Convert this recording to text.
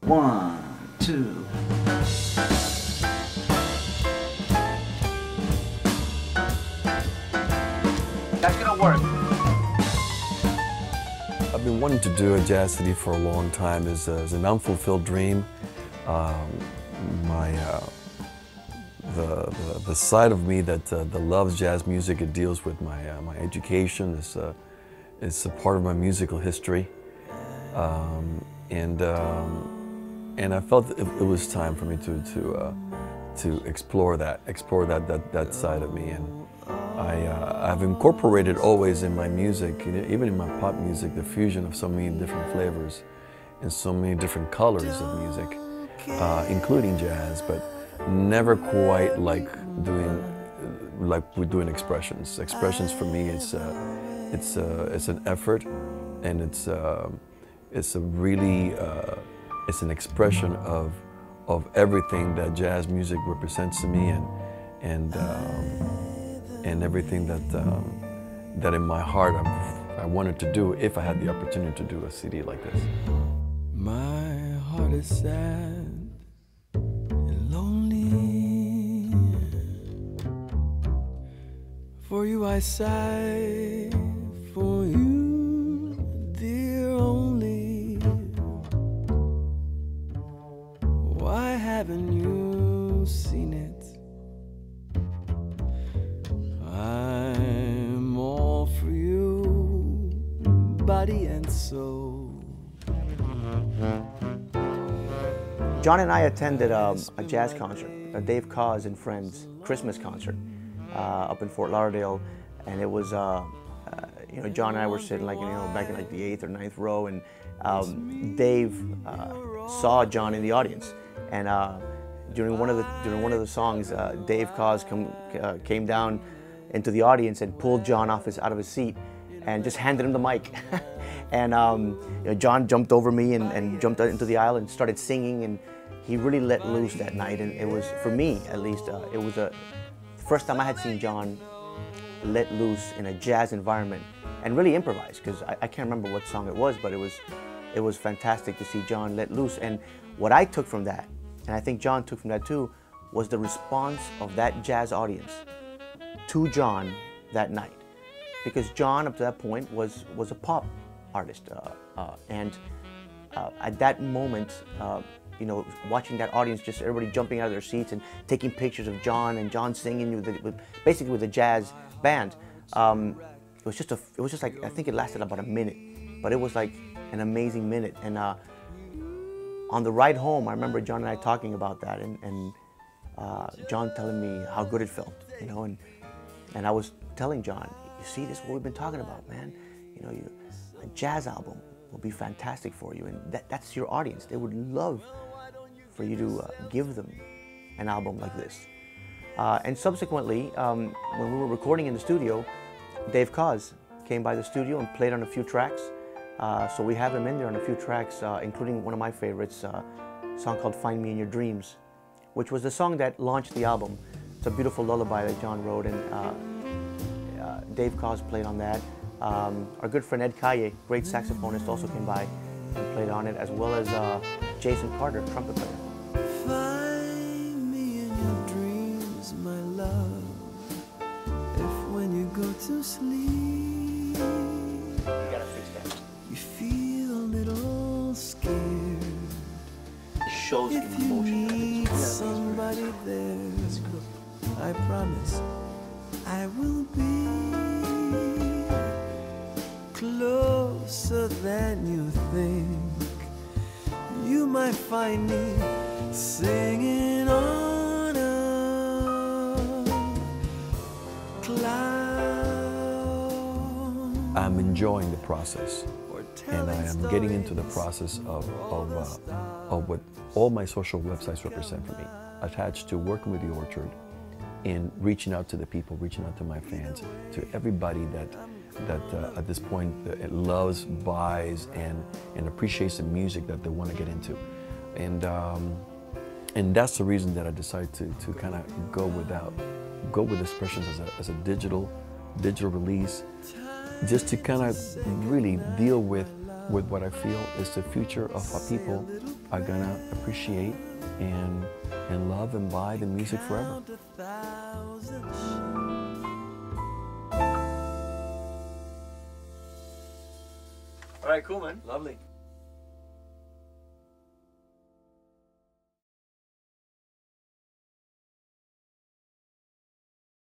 1, 2. That's gonna work. I've been wanting to do a jazz city for a long time. It's an unfulfilled dream. The side of me that loves jazz music, it deals with my education. It's a part of my musical history, and I felt it was time for me to explore that side of me. And I've incorporated always in my music, even in my pop music, the fusion of so many different flavors and so many different colors of music, including jazz, but never quite like we're doing Expressions. Expressions for me, it's an effort, and it's an expression of everything that jazz music represents to me, and everything that in my heart I wanted to do if I had the opportunity to do a CD like this. My heart is sad and lonely. For you I sigh, for you, dear, only. Why haven't you seen it? I'm all for you, body and soul. Jon and I attended a jazz concert, a Dave Koz and Friends Christmas concert up in Fort Lauderdale, and it was, you know, Jon and I were sitting like, you know, back in like the 8th or 9th row, and Dave saw Jon in the audience, and during one of the songs, Dave Koz came down into the audience and pulled Jon out of his seat and just handed him the mic. And you know, Jon jumped over me and jumped into the aisle and started singing, and he really let loose that night. And it was, for me at least, it was the first time I had seen Jon let loose in a jazz environment and really improvise, because I can't remember what song it was, but it was fantastic to see Jon let loose. And what I took from that, and I think Jon took from that too, was the response of that jazz audience to Jon that night. Because Jon, up to that point, was a pop artist, and at that moment, you know, watching that audience, just everybody jumping out of their seats and taking pictures of Jon and Jon singing basically with a jazz band, it was just like, I think it lasted about a minute, but it was like an amazing minute. And on the ride home, I remember Jon and I talking about that, and Jon telling me how good it felt, you know, and I was telling Jon, you see, this is what we've been talking about, man. You know, a jazz album will be fantastic for you, and that's your audience. They would love for you to give them an album like this. And subsequently, when we were recording in the studio, Dave Koz came by the studio and played on a few tracks. So we have him in there on a few tracks, including one of my favorites, a song called Find Me in Your Dreams, which was the song that launched the album. It's a beautiful lullaby that Jon wrote, and Dave Koz played on that. Our good friend Ed Calle, great saxophonist, also came by and played on it, as well as Jason Carter, trumpet player. Find me in your dreams, my love, if when you go to sleep, You gotta fix that. you feel a little scared. It shows If you emotion. need somebody there, I promise I will be closer than you think. You might find me singing on a cloud. I'm enjoying the process, and I am getting into the process of what all my social websites represent for me, attached to working with the Orchard, in reaching out to the people, reaching out to my fans, to everybody that at this point loves, buys, and appreciates the music that they want to get into. And that's the reason that I decided to kind of go with Expressions as a digital release, just to kind of really deal with with what I feel is the future of our people are gonna appreciate and love and buy the music forever. All right, cool, man. Lovely.